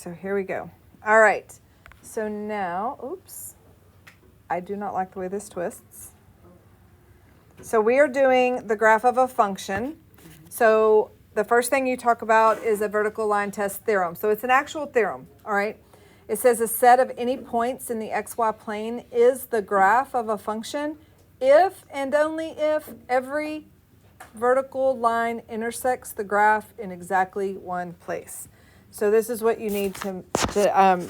so here we go. All right, so now, oops, I do not like the way this twists. So we are doing the graph of a function. So the first thing you talk about is a vertical line test theorem. So it's an actual theorem, all right? It says a set of any points in the xy plane is the graph of a function if and only if every vertical line intersects the graph in exactly one place. So this is what you need to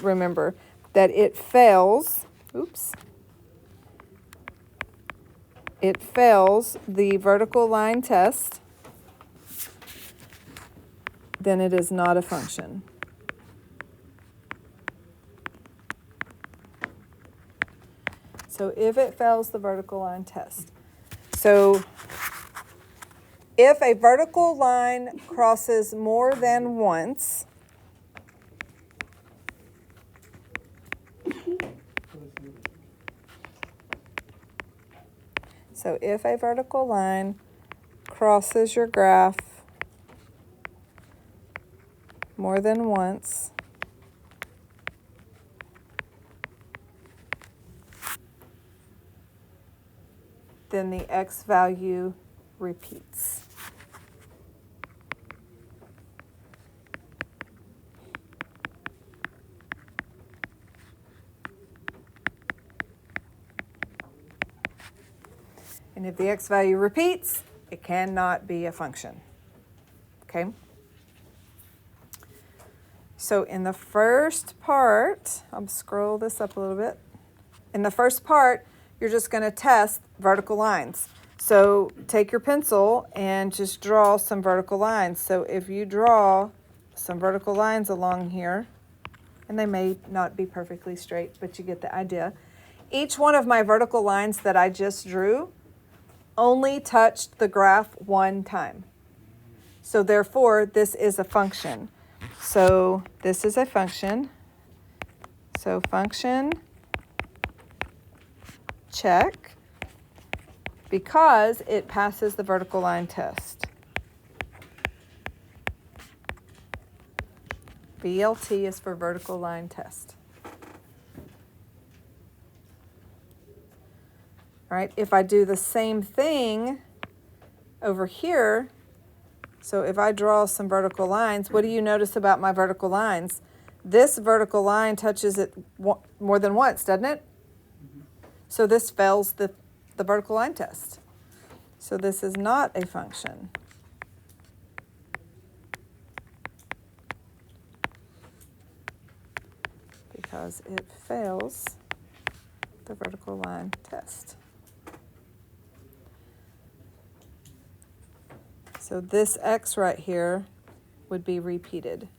remember, that it fails, it fails the vertical line test, then it is not a function. So if it fails the vertical line test. So if a vertical line crosses more than once, so if a vertical line crosses your graph more than once, then the x value repeats. And if the x value repeats, it cannot be a function. Okay? So in the first part, I'll scroll this up a little bit. In the first part, you're just going to test vertical lines. So take your pencil and just draw some vertical lines. So if you draw some vertical lines along here, and they may not be perfectly straight, but you get the idea. Each one of my vertical lines that I just drew only touched the graph one time. So therefore, this is a function. So this is a function. So function, check, because it passes the vertical line test. VLT is for vertical line test. All right, if I do the same thing over here, so if I draw some vertical lines, what do you notice about my vertical lines? This vertical line touches it more than once, doesn't it? Mm-hmm. So this fails the vertical line test. So this is not a function. Because it fails the vertical line test. So this x right here would be repeated.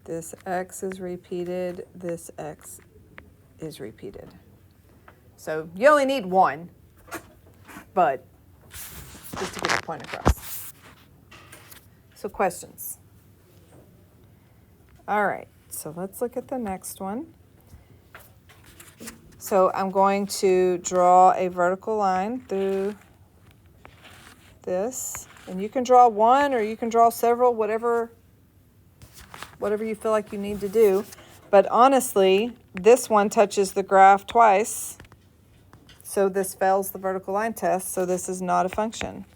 This x is repeated, this x is repeated. So you only need one, but just to get the point across. So questions? All right, so let's look at the next one. So I'm going to draw a vertical line through this. And you can draw one or you can draw several, whatever you feel like you need to do. But honestly, this one touches the graph twice. So this fails the vertical line test, so this is not a function.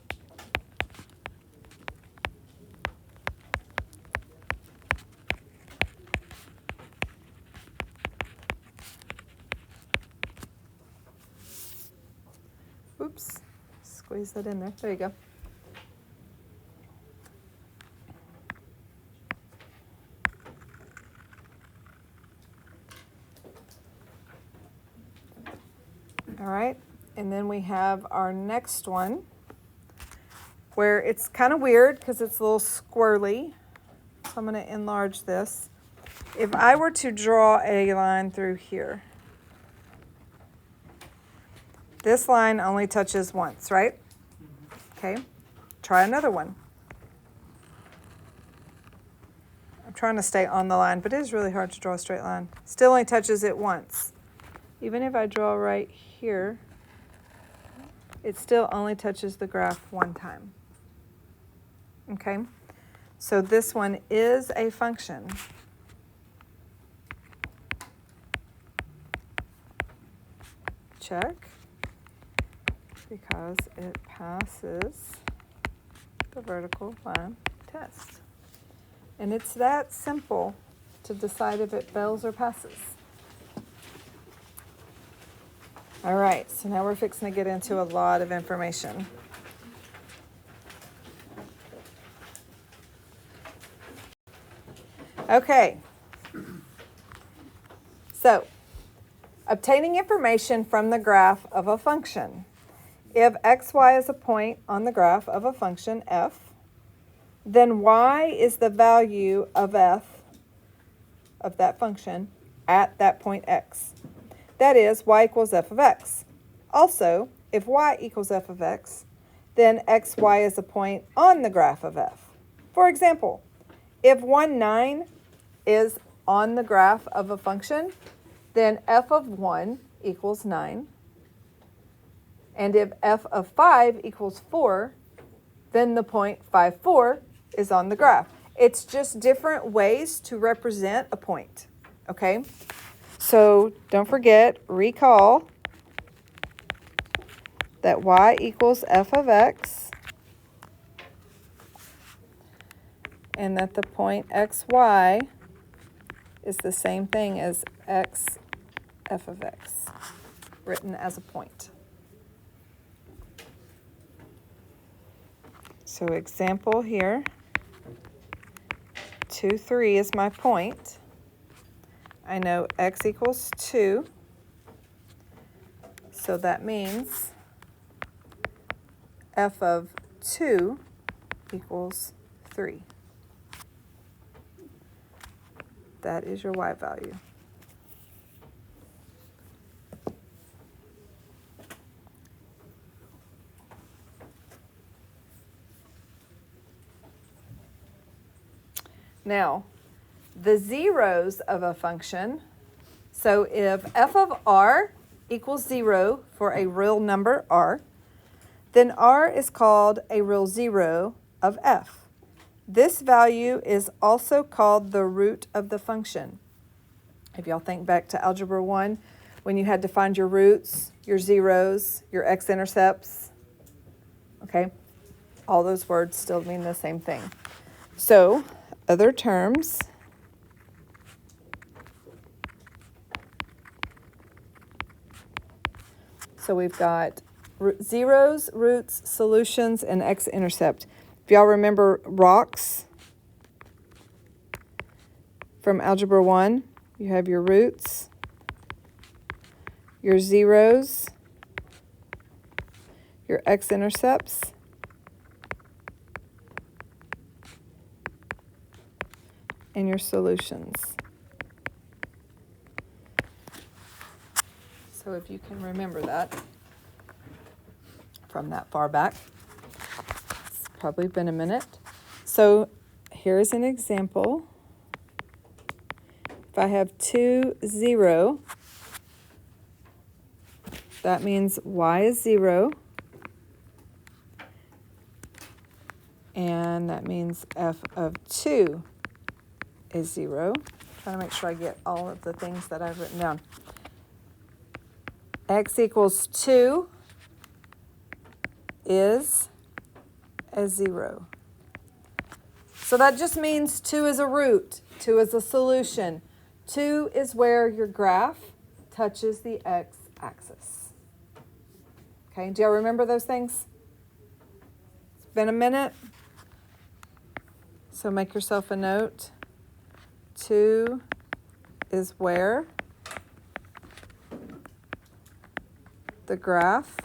Oops, squeeze that in there. There you go. All right, and then we have our next one where it's kind of weird because it's a little squirrely. So I'm going to enlarge this. If I were to draw a line through here, this line only touches once, right? Okay, try another one. I'm trying to stay on the line, but it is really hard to draw a straight line. Still only touches it once. Even if I draw right here, it still only touches the graph one time. Okay, so this one is a function. Check, because it passes the vertical line test. And it's that simple to decide if it fails or passes. All right, so now we're fixing to get into a lot of information. Okay, so obtaining information from the graph of a function. If xy is a point on the graph of a function f, then y is the value of f of that function at that point x. That is, y equals f of x. Also, if y equals f of x, then xy is a point on the graph of f. For example, if 1, 9 is on the graph of a function, then f of 1 equals 9. And if f of 5 equals 4, then the point 5, 4 is on the graph. It's just different ways to represent a point, okay? So don't forget, recall that y equals f of x, and that the point xy is the same thing as x f of x, written as a point. So example here, 2, 3 is my point. I know x equals 2, so that means f of 2 equals 3. That is your y value. Now, the zeros of a function, so if f of r equals 0 for a real number r, then r is called a real zero of f. This value is also called the root of the function. If y'all think back to Algebra 1, when you had to find your roots, your zeros, your x-intercepts, okay, all those words still mean the same thing. So, other terms, so we've got zeros, roots, solutions, and x-intercept. If y'all remember rocks from Algebra 1, you have your roots, your zeros, your x-intercepts, and your solutions. So if you can remember that from that far back, it's probably been a minute. So here's an example. If I have 2, 0, that means y is 0. And that means f of 2 is 0. Trying to make sure I get all of the things that I've written down. X equals 2 is a 0. So that just means 2 is a root, 2 is a solution. 2 is where your graph touches the x-axis. Okay, do y'all remember those things? It's been a minute. So make yourself a note. 2 is where the graph,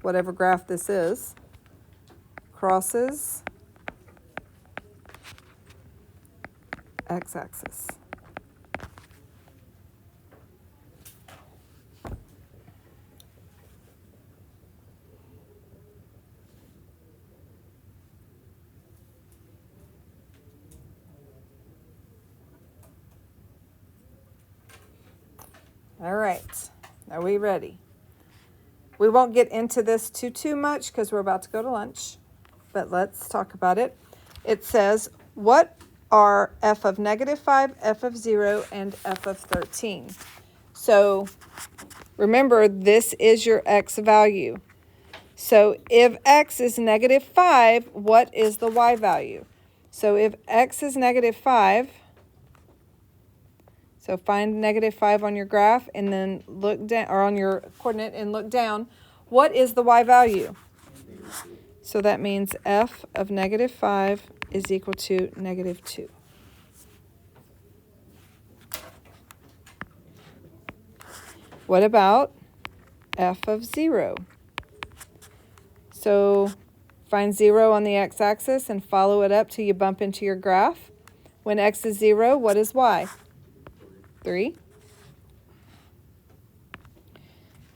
whatever graph this is, crosses x-axis. All right, are we ready? We won't get into this too much because we're about to go to lunch, but let's talk about it. It says, what are f of -5, f of 0, and f of 13? So remember, this is your x value. So if x is -5, what is the y value? So if x is -5, so find -5 on your graph and then look down, or on your coordinate and look down. What is the y value? So that means f of -5 is equal to -2. What about f of 0? So find 0 on the x-axis and follow it up till you bump into your graph. When x is 0, what is y? 3.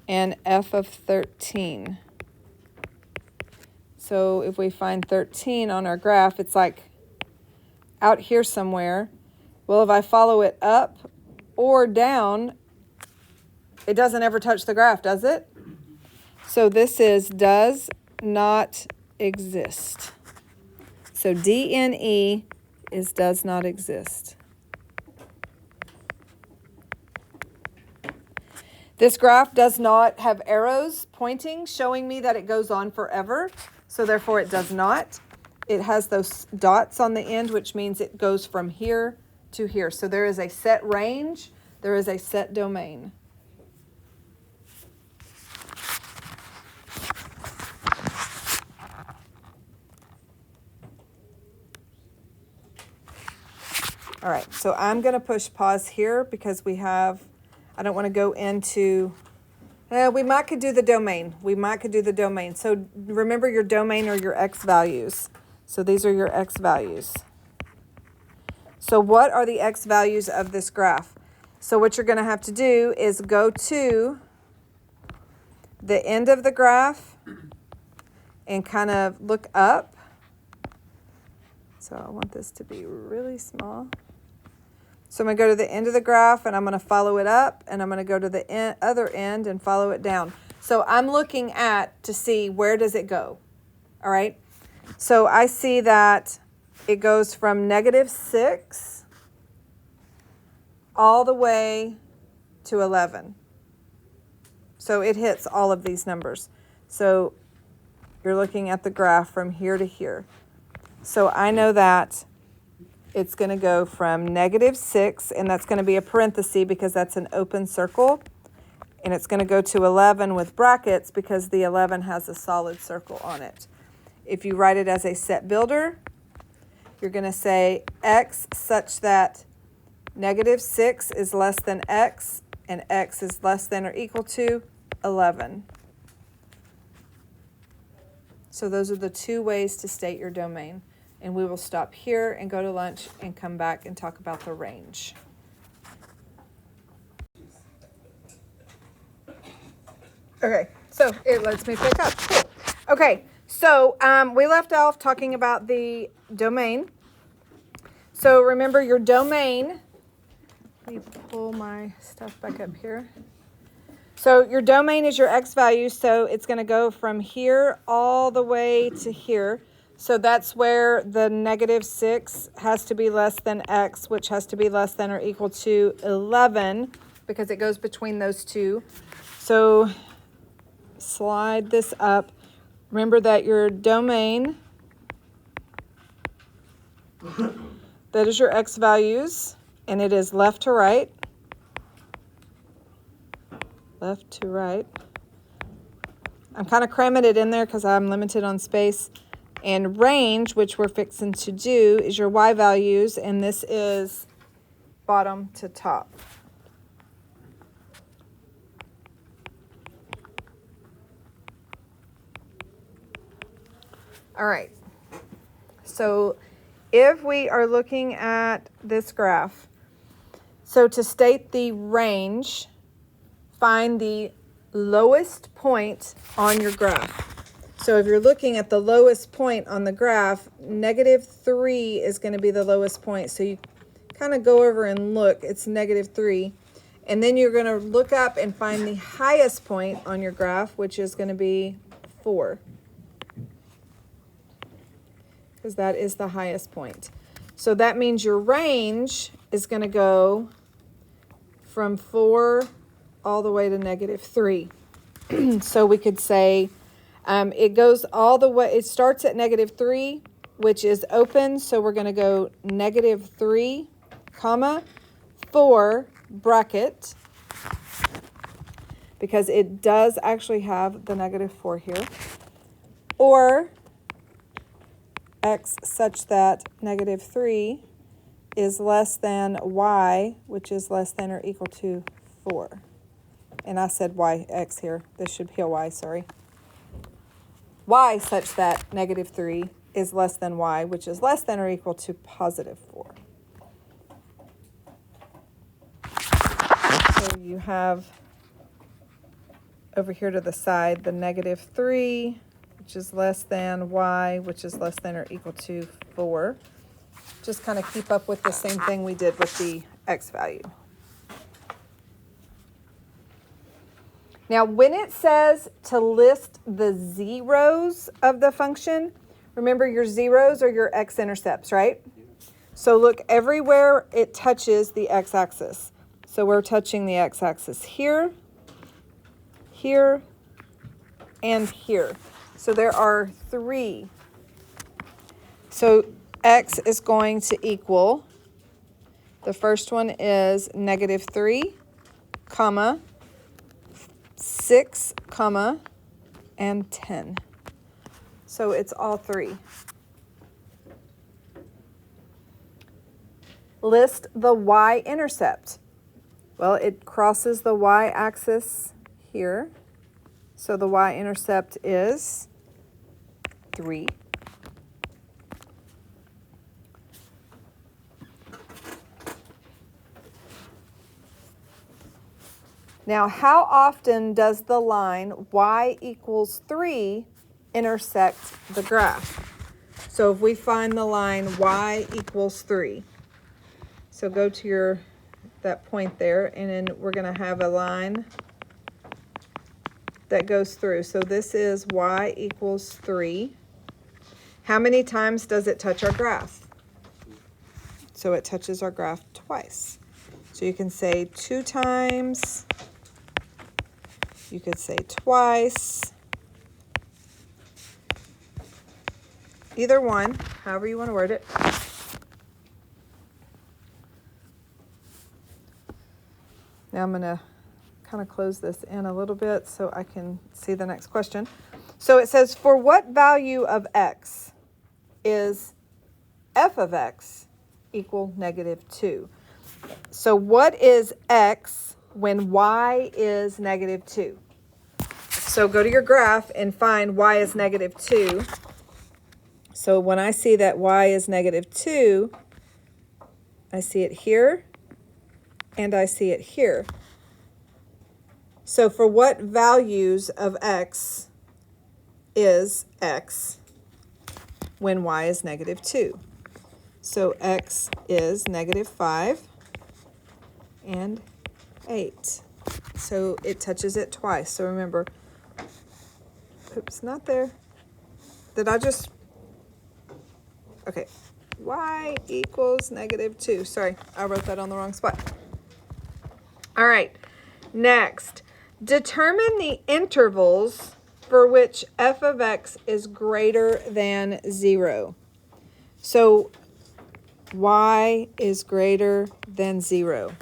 And f of 13. So if we find 13 on our graph, it's like out here somewhere. Well, if I follow it up or down, it doesn't ever touch the graph, does it? So this is does not exist. So DNE is does not exist. This graph does not have arrows pointing, showing me that it goes on forever. So therefore it does not. It has those dots on the end, which means it goes from here to here. So there is a set range. There is a set domain. All right, so I'm going to push pause here because I don't want to go into, we might could do the domain. So remember your domain or your x values. So these are your x values. So what are the x values of this graph? So what you're going to have to do is go to the end of the graph and kind of look up. So I want this to be really small. So I'm going to go to the end of the graph and I'm going to follow it up, and I'm going to go to the other end and follow it down. So I'm looking at to see where does it go. All right. So I see that it goes from -6 all the way to 11. So it hits all of these numbers. So you're looking at the graph from here to here. So I know that it's going to go from -6, and that's going to be a parenthesis because that's an open circle. And it's going to go to 11 with brackets because the 11 has a solid circle on it. If you write it as a set builder, you're going to say x such that -6 is less than x, and x is less than or equal to 11. So those are the two ways to state your domain. And we will stop here and go to lunch and come back and talk about the range. Okay, so it lets me pick up. Cool. Okay, so we left off talking about the domain. So remember your domain. Let me pull my stuff back up here. So your domain is your x value, so it's going to go from here all the way to here. So that's where the -6 has to be less than x, which has to be less than or equal to 11, because it goes between those two. So slide this up. Remember that your domain, that is your x values, and it is left to right. Left to right. I'm kind of cramming it in there because I'm limited on space. And range, which we're fixing to do, is your y values, and this is bottom to top. All right. So if we are looking at this graph, so to state the range, find the lowest point on your graph. So if you're looking at the lowest point on the graph, -3 is going to be the lowest point. So you kind of go over and look, it's -3. And then you're going to look up and find the highest point on your graph, which is going to be 4. Because that is the highest point. So that means your range is going to go from 4 all the way to -3. So we could say it goes all the way, it starts at -3, which is open. So we're going to go -3, comma, 4, bracket, because it does actually have the -4 here, or x such that -3 is less than y, which is less than or equal to 4. And I said x here. This should be a y, sorry. Y such that -3 is less than y, which is less than or equal to +4. So you have over here to the side the -3, which is less than y, which is less than or equal to 4. Just kind of keep up with the same thing we did with the x value. Now, when it says to list the zeros of the function, remember your zeros are your x-intercepts, right? So look everywhere it touches the x-axis. So we're touching the x-axis here, here, and here. So there are 3. So x is going to equal, the first one is -3, comma, 6, comma, and 10. So it's all 3. List the y-intercept. Well, it crosses the y-axis here. So the y-intercept is 3. Now, how often does the line y equals 3 intersect the graph? So if we find the line y equals 3, so go to that point there, and then we're going to have a line that goes through. So this is y equals 3. How many times does it touch our graph? So it touches our graph twice. So you can say 2 times. You could say twice. Either one, however you want to word it. Now I'm going to kind of close this in a little bit so I can see the next question. So it says, for what value of x is f of x equal -2? So what is x when y is -2? So go to your graph and find y is -2. So when I see that y is -2, I see it here and I see it here. So for what values of x is x when y is -2? So x is -5 and 8. So it touches it twice. So remember, oops, not there. Did I just, okay, y equals -2. Sorry, I wrote that on the wrong spot. All right, next, determine the intervals for which f of x is greater than 0. So y is greater than 0.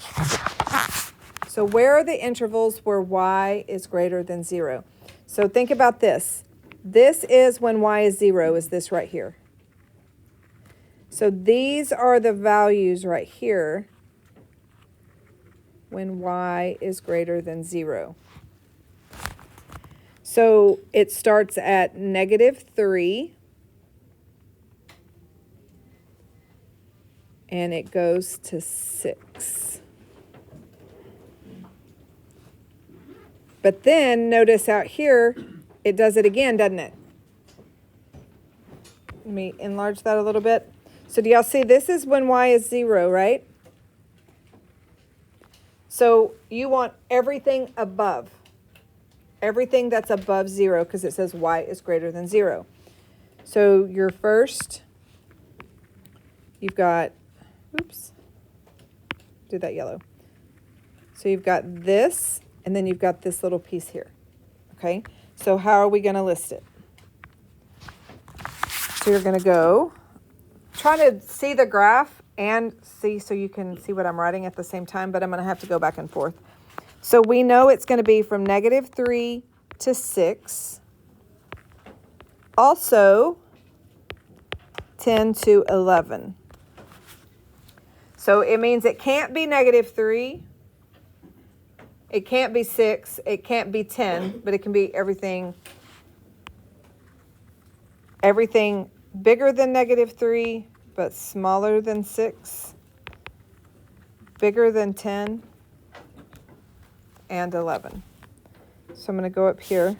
So where are the intervals where y is greater than 0? So think about this. This is when y is 0, is this right here. So these are the values right here when y is greater than 0. So it starts at -3 and it goes to 6. But then notice out here, it does it again, doesn't it? Let me enlarge that a little bit. So do y'all see this is when y is 0, right? So you want everything above. Everything that's above 0, because it says y is greater than 0. So your first, you've got, oops, do that yellow. So you've got this, and then you've got this little piece here. Okay, so how are we going to list it? So you're going to go, try to see the graph and see so you can see what I'm writing at the same time, but I'm going to have to go back and forth. So we know it's going to be from -3 to 6. Also, 10 to 11. So it means it can't be -3. It can't be 6. It can't be 10, but it can be everything bigger than -3, but smaller than 6, bigger than 10, and 11. So I'm going to go up here.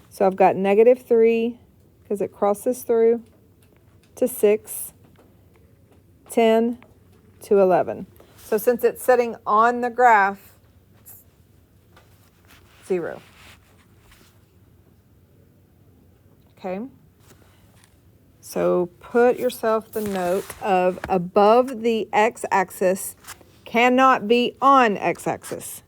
So I've got -3, because it crosses through, to 6, 10 to 11. So since it's sitting on the graph, it's 0. Okay. So put yourself the note of above the x-axis cannot be on x-axis.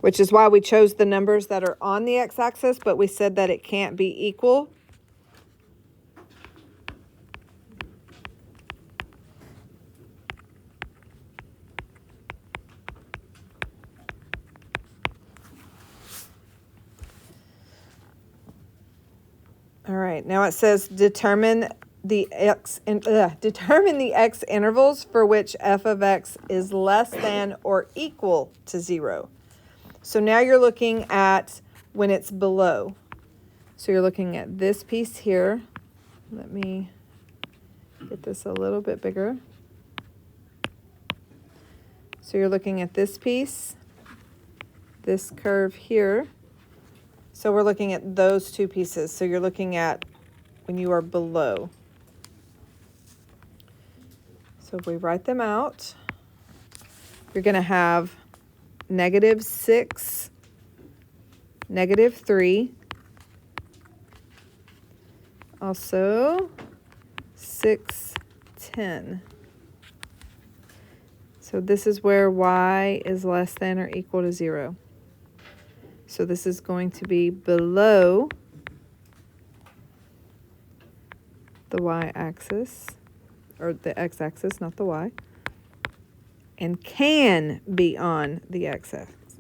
Which is why we chose the numbers that are on the x-axis, but we said that it can't be equal. All right, now it says determine the x intervals for which f of x is less than or equal to 0. So now you're looking at when it's below. So you're looking at this piece here. Let me get this a little bit bigger. So you're looking at this piece, this curve here. So we're looking at those two pieces. So you're looking at when you are below. So if we write them out, you're going to have -6, -3, also 6, 10. So this is where y is less than or equal to 0. So this is going to be below the y-axis, or the x-axis, not the y, and can be on the x-axis.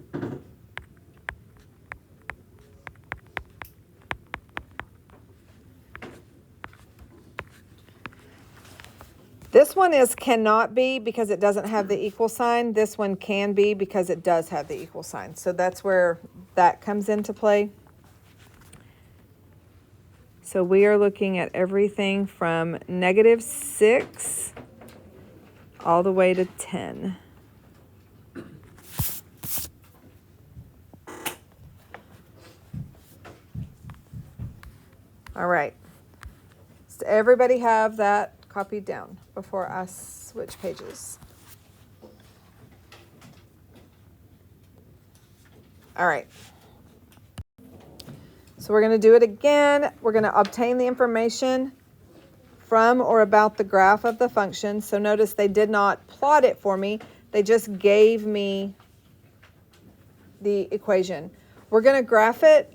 This one is cannot be because it doesn't have the equal sign. This one can be because it does have the equal sign. So that's where that comes into play. So we are looking at everything from -6 all the way to 10. All right. Does everybody have that copied down before I switch pages? All right. So we're going to do it again. We're going to obtain the information from or about the graph of the function. So notice they did not plot it for me. They just gave me the equation. We're going to graph it.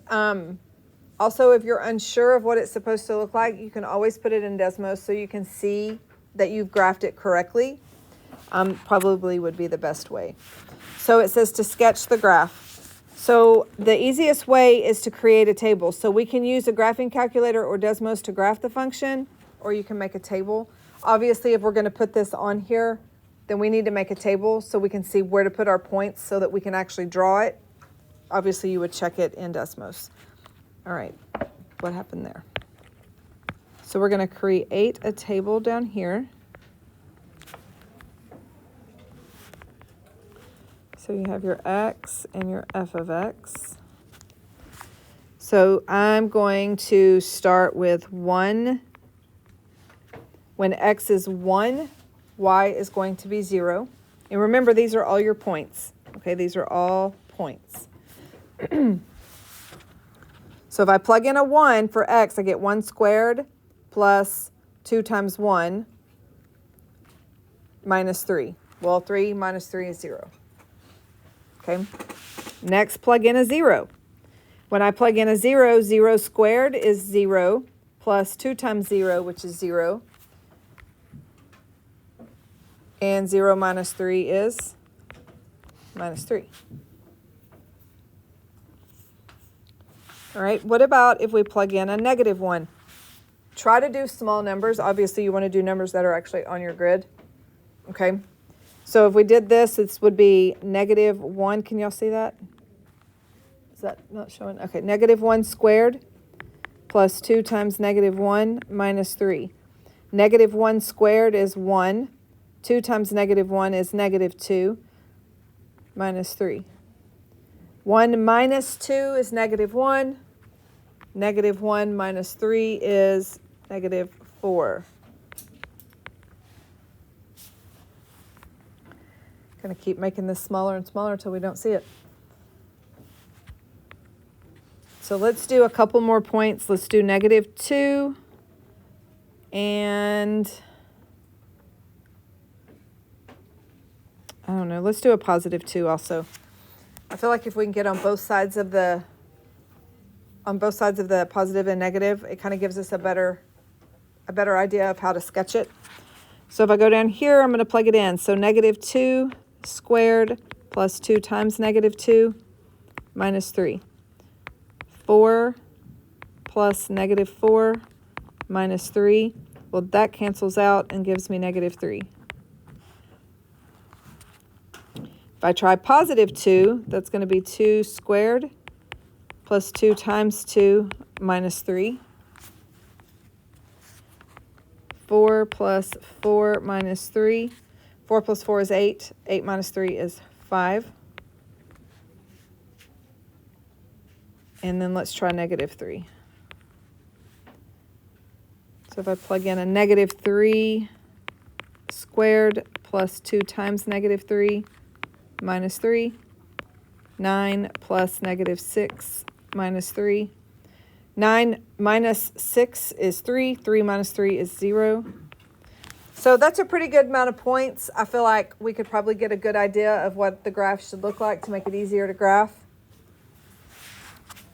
Also, if you're unsure of what it's supposed to look like, you can always put it in Desmos so you can see that you've graphed it correctly. Probably would be the best way. So it says to sketch the graph. So the easiest way is to create a table. So we can use a graphing calculator or Desmos to graph the function, or you can make a table. Obviously, if we're going to put this on here, then we need to make a table so we can see where to put our points so that we can actually draw it. Obviously, you would check it in Desmos. All right, what happened there? So we're going to create a table down here. So you have your x and your f of x. So I'm going to start with 1 When x is 1, y is going to be 0. And remember, these are all your points. Okay, these are all points. So if I plug in a 1 for x, I get 1 squared plus 2 times 1 minus 3. Well, 3 minus 3 is 0. Okay. Next, plug in a 0. When I plug in a 0, 0 squared is 0 plus 2 times 0, which is 0. And 0 minus 3 is minus 3. All right, what about if we plug in a negative 1? Try to do small numbers. Obviously, you want to do numbers that are actually on your grid. Okay, so if we did this, this would be negative 1. Can y'all see that? Is that not showing? Okay, negative 1 squared plus 2 times negative 1 minus 3. Negative 1 squared is 1. 2 times negative 1 is negative 2 minus 3. 1 minus 2 is negative 1. Negative 1 minus 3 is negative 4. Going to keep making this smaller and smaller until we don't see it. So let's do a couple more points. Let's do negative 2 and I don't know. Let's do a positive 2 also. I feel like if we can get on both sides of the positive and negative, it kind of gives us a better idea of how to sketch it. So if I go down here, I'm going to plug it in. So negative 2 squared plus 2 times negative 2 minus 3. 4 plus negative 4 minus 3. Well, that cancels out and gives me negative 3. If I try positive 2, that's going to be 2 squared plus 2 times 2 minus 3. 4 plus 4 minus 3. 4 plus 4 is 8. 8 minus 3 is 5. And then let's try negative 3. So if I plug in a negative 3 squared plus 2 times negative 3 minus 3. 9 plus negative 6 minus 3. 9 minus 6 is 3. 3 minus 3 is 0. So that's a pretty good amount of points. I feel like we could probably get a good idea of what the graph should look like to make it easier to graph.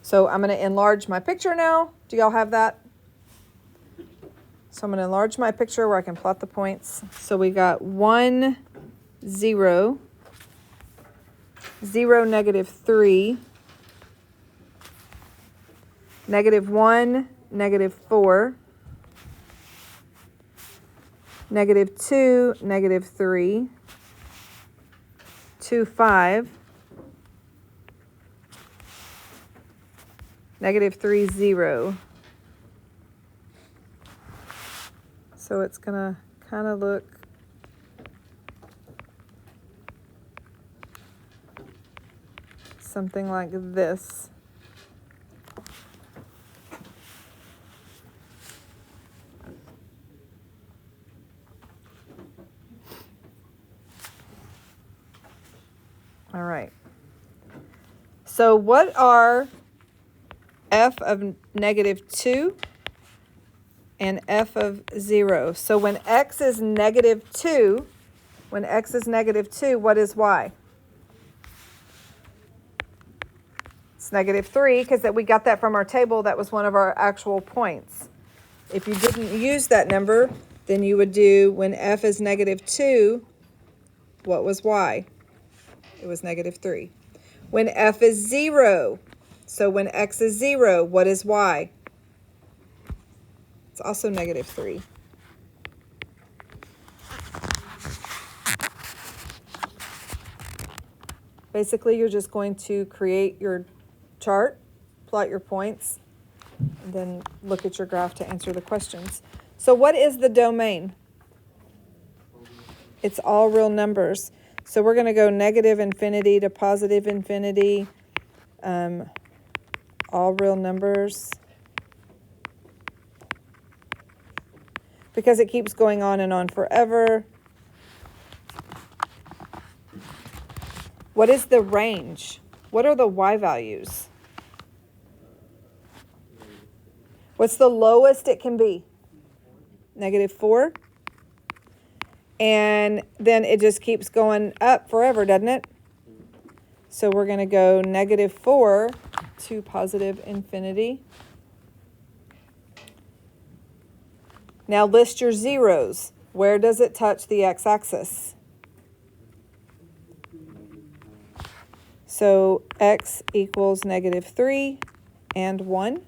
So I'm going to enlarge my picture now. Do y'all have that? So I'm going to enlarge my picture where I can plot the points. So we got 1, 0, 0, negative 3, negative 1, negative 4, negative 2, negative 3, 2, 5, negative 3, 0. So it's going to kind of look something like this. All right. So what are f of negative 2 and f of 0? So when x is negative 2, what is y? It's negative 3 because we got that from our table. That was one of our actual points. If you didn't use that number, then you would do when f is negative 2, what was y? It was negative 3. When f is 0, so when x is 0, what is y? It's also negative 3. Basically, you're just going to create your chart, plot your points, and then look at your graph to answer the questions. So what is the domain? It's all real numbers. So we're going to go negative infinity to positive infinity, all real numbers. because it keeps going on and on forever. What is the range? What are the y values? What's the lowest it can be? -4. And then it just keeps going up forever, doesn't it? So we're going to go -4 to positive infinity. Now list your zeros. Where does it touch the x-axis? So x equals -3 and 1.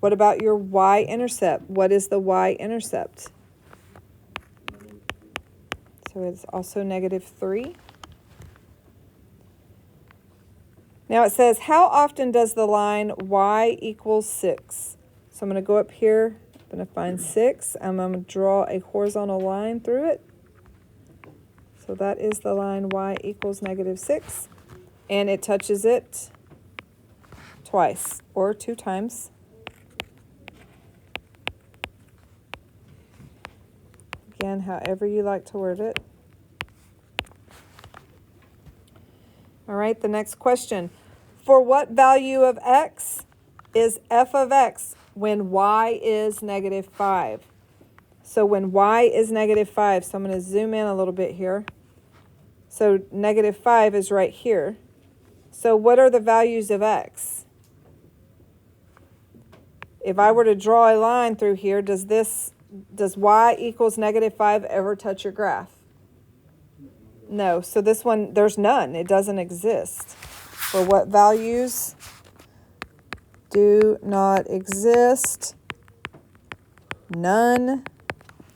What about your y-intercept? What is the y-intercept? So it's also -3. Now it says, how often does the line y equals 6? So I'm going to go up here. I'm going to find 6. I'm going to draw a horizontal line through it. So that is the line y equals -6. And it touches it twice or 2 times. Again, however you like to word it. All right, the next question. For what value of x is f of x when y is -5? So when y is -5, so I'm going to zoom in a little bit here. So -5 is right here. So what are the values of x? If I were to draw a line through here, does y equals -5 ever touch your graph? No. So this one, there's none. It doesn't exist. For what values do not exist? None.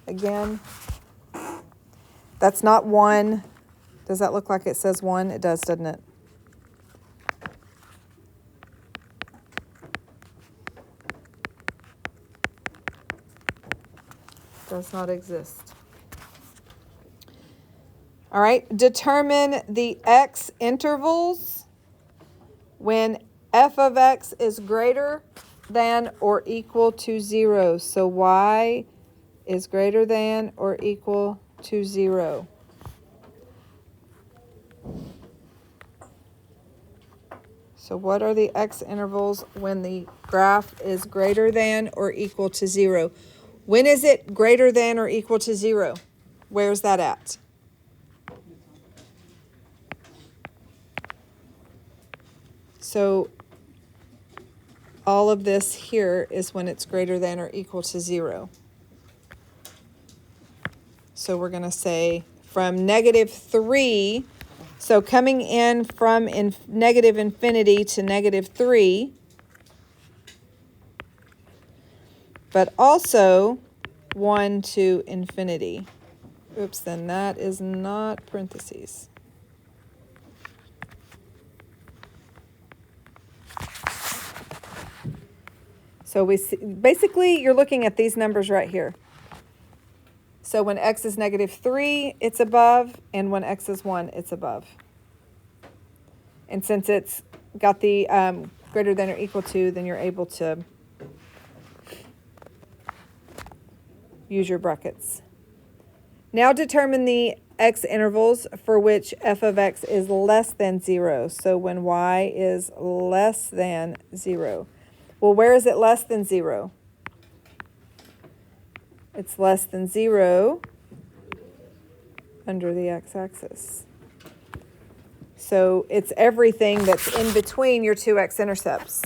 Again, that's not 1. Does that look like it says 1? It does, doesn't it? Does not exist. All right, determine the x intervals when f of x is greater than or equal to 0. So y is greater than or equal to 0. So what are the x intervals when the graph is greater than or equal to 0? When is it greater than or equal to 0? Where's that at? So all of this here is when it's greater than or equal to 0. So we're going to say from -3, so coming in from negative infinity to -3, but also 1 to infinity. Oops, then that is not parentheses. So we see, basically you're looking at these numbers right here. So when x is -3, it's above, and when x is 1, it's above. And since it's got the greater than or equal to, then you're able to use your brackets. Now determine the x intervals for which f of x is less than 0. So when y is less than 0. Well, where is it less than 0? It's less than 0 under the x-axis. So it's everything that's in between your two x-intercepts.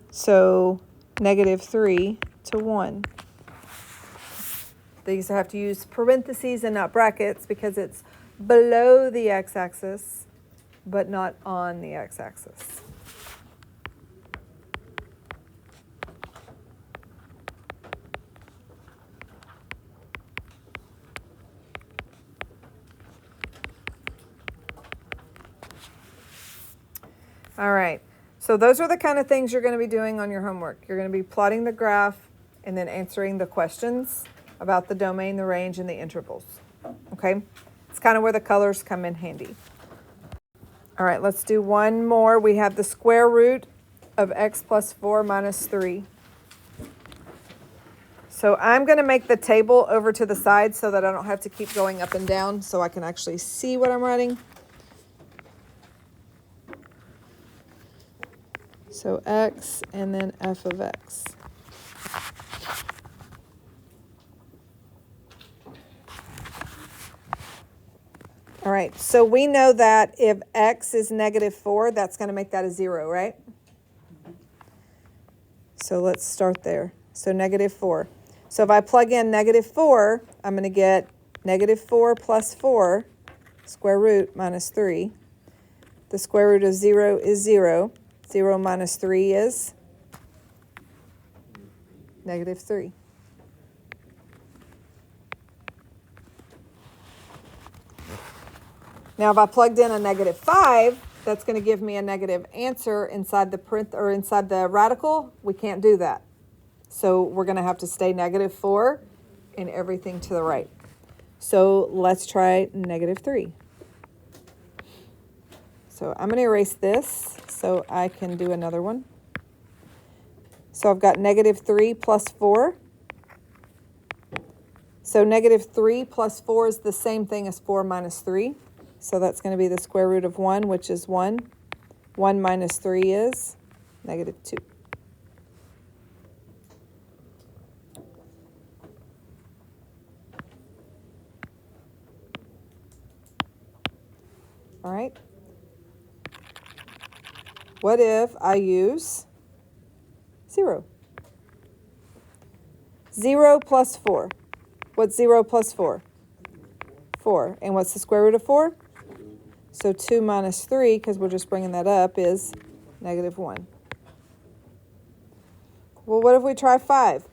So -3 to 1. These have to use parentheses and not brackets because it's below the x-axis, but not on the x-axis. All right, so those are the kind of things you're going to be doing on your homework. You're going to be plotting the graph and then answering the questions about the domain, the range, and the intervals. Okay, it's kind of where the colors come in handy. All right, let's do one more. We have the square root of x plus 4 minus 3. So I'm going to make the table over to the side so that I don't have to keep going up and down so I can actually see what I'm writing. So x and then f of x. All right, so we know that if x is negative 4, that's going to make that a 0, right? So let's start there. So negative 4. So if I plug in negative 4, I'm going to get negative 4 plus 4, square root, minus 3. The square root of 0 is 0. 0 minus 3 is negative 3. Now if I plugged in a negative 5, that's going to give me a negative answer inside the radical. We can't do that. So we're going to have to stay negative 4 and everything to the right. So let's try negative 3. So I'm going to erase this so I can do another one. So I've got negative 3 plus 4. So negative 3 plus 4 is the same thing as 4 minus 3. So that's going to be the square root of 1, which is 1. 1 minus 3 is negative 2. All right. What if I use 0? 0 plus 4. What's 0 plus 4? 4. And what's the square root of 4? So 2 minus 3, because we're just bringing that up, is negative 1. Well, what if we try 5?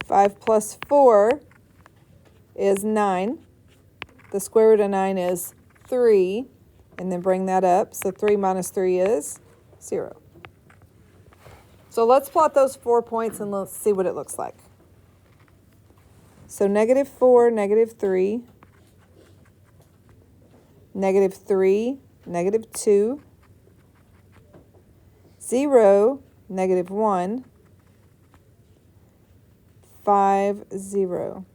Five plus 4 is 9. The square root of 9 is 3. And then bring that up. So 3 minus 3 is 0. So let's plot those 4 points and let's see what it looks like. So negative 4, negative 3, negative 3, negative 2, 0, negative 1, 5, 0.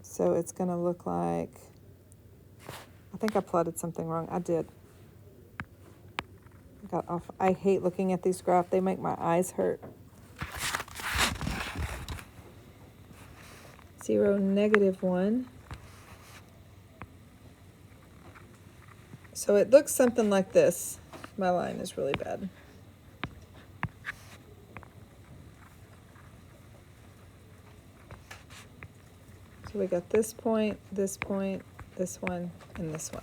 So it's going to look like, I think I plotted something wrong. I did. I got off. I hate looking at these graphs. They make my eyes hurt. 0, negative 1. So it looks something like this. My line is really bad. So we got this point, this one, and this one.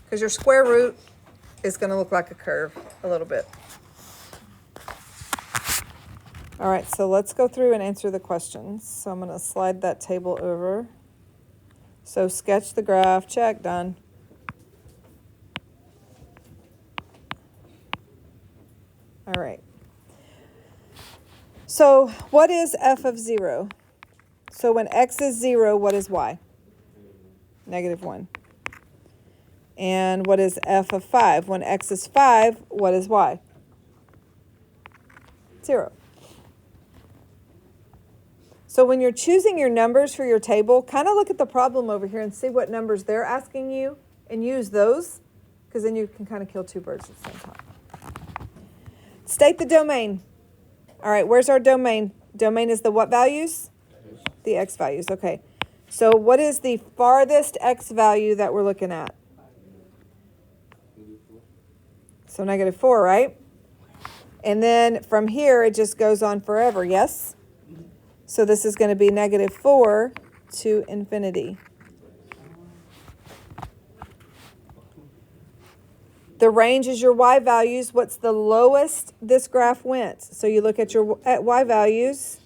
Because your square root is going to look like a curve a little bit. All right, so let's go through and answer the questions. So I'm going to slide that table over. So sketch the graph, check, done. All right. So what is f of 0? So when x is 0, what is y? Negative 1. And what is f of 5? When x is 5, what is y? 0. So when you're choosing your numbers for your table, kind of look at the problem over here and see what numbers they're asking you and use those, because then you can kind of kill two birds at the same time. State the domain. All right, where's our domain? Domain is the what values? The x values, okay. So what is the farthest x value that we're looking at? So negative 4, right? And then from here, it just goes on forever, yes? So this is going to be negative 4 to infinity. The range is your y values. What's the lowest this graph went? So you look at your y values.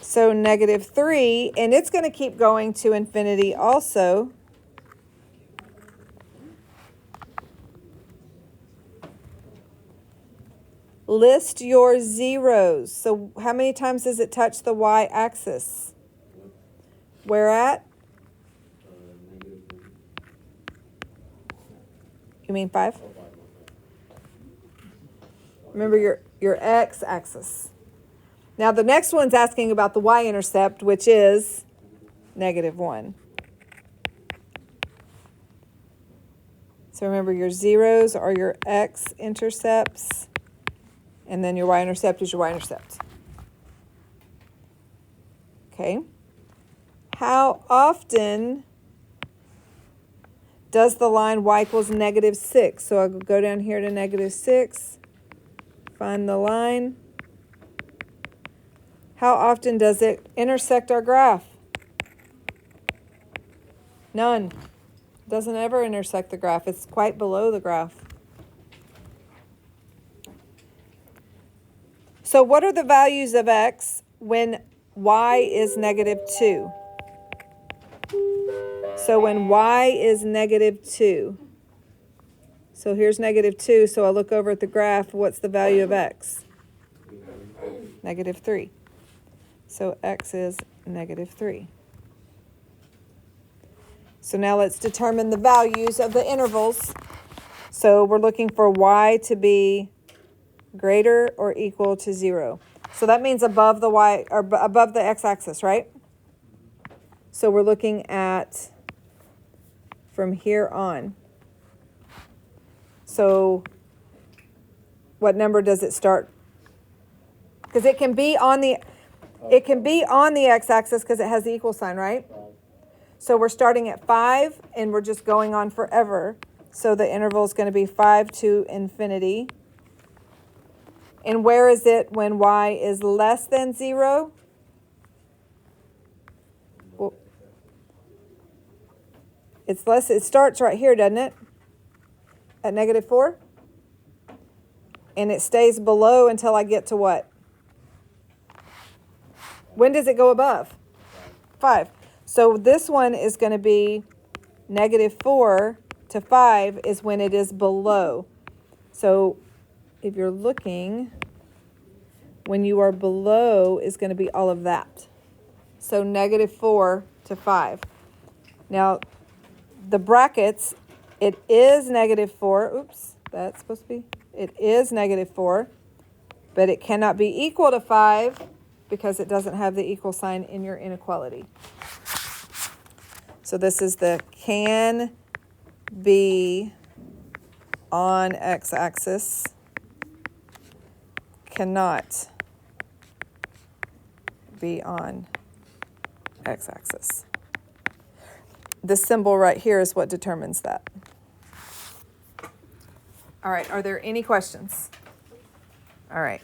So negative 3, and it's going to keep going to infinity also. List your zeros. So how many times does it touch the y-axis? Where at? You mean 5? Remember your x-axis. Now the next one's asking about the y-intercept, which is -1. So remember, your zeros are your x-intercepts, and then your y-intercept is your y-intercept. Okay. How often does the line y equals -6? So I'll go down here to -6, find the line. How often does it intersect our graph? None. Doesn't ever intersect the graph. It's quite below the graph. So what are the values of x when y is -2? So when y is -2. So here's -2. So I look over at the graph. What's the value of x? -3. So x is -3. So now let's determine the values of the intervals. So we're looking for y to be greater or equal to 0. So that means above the y or above the x-axis, right? So we're looking at from here on. So what number does it start? Because it can be on the x-axis because it has the equal sign, right? So we're starting at 5 and we're just going on forever. So the interval is going to be 5 to infinity. And where is it when y is less than 0? Well, it's less. It starts right here, doesn't it? At -4. And it stays below until I get to what? When does it go above? 5. So this one is going to be -4 to 5 is when it is below. So if you're looking, when you are below is going to be all of that. So -4 to 5. Now, the brackets, it is -4. Oops, that's supposed to be. It is -4, but it cannot be equal to 5 because it doesn't have the equal sign in your inequality. So this is the can be on x-axis, cannot be on x-axis. This symbol right here is what determines that. All right, are there any questions? All right.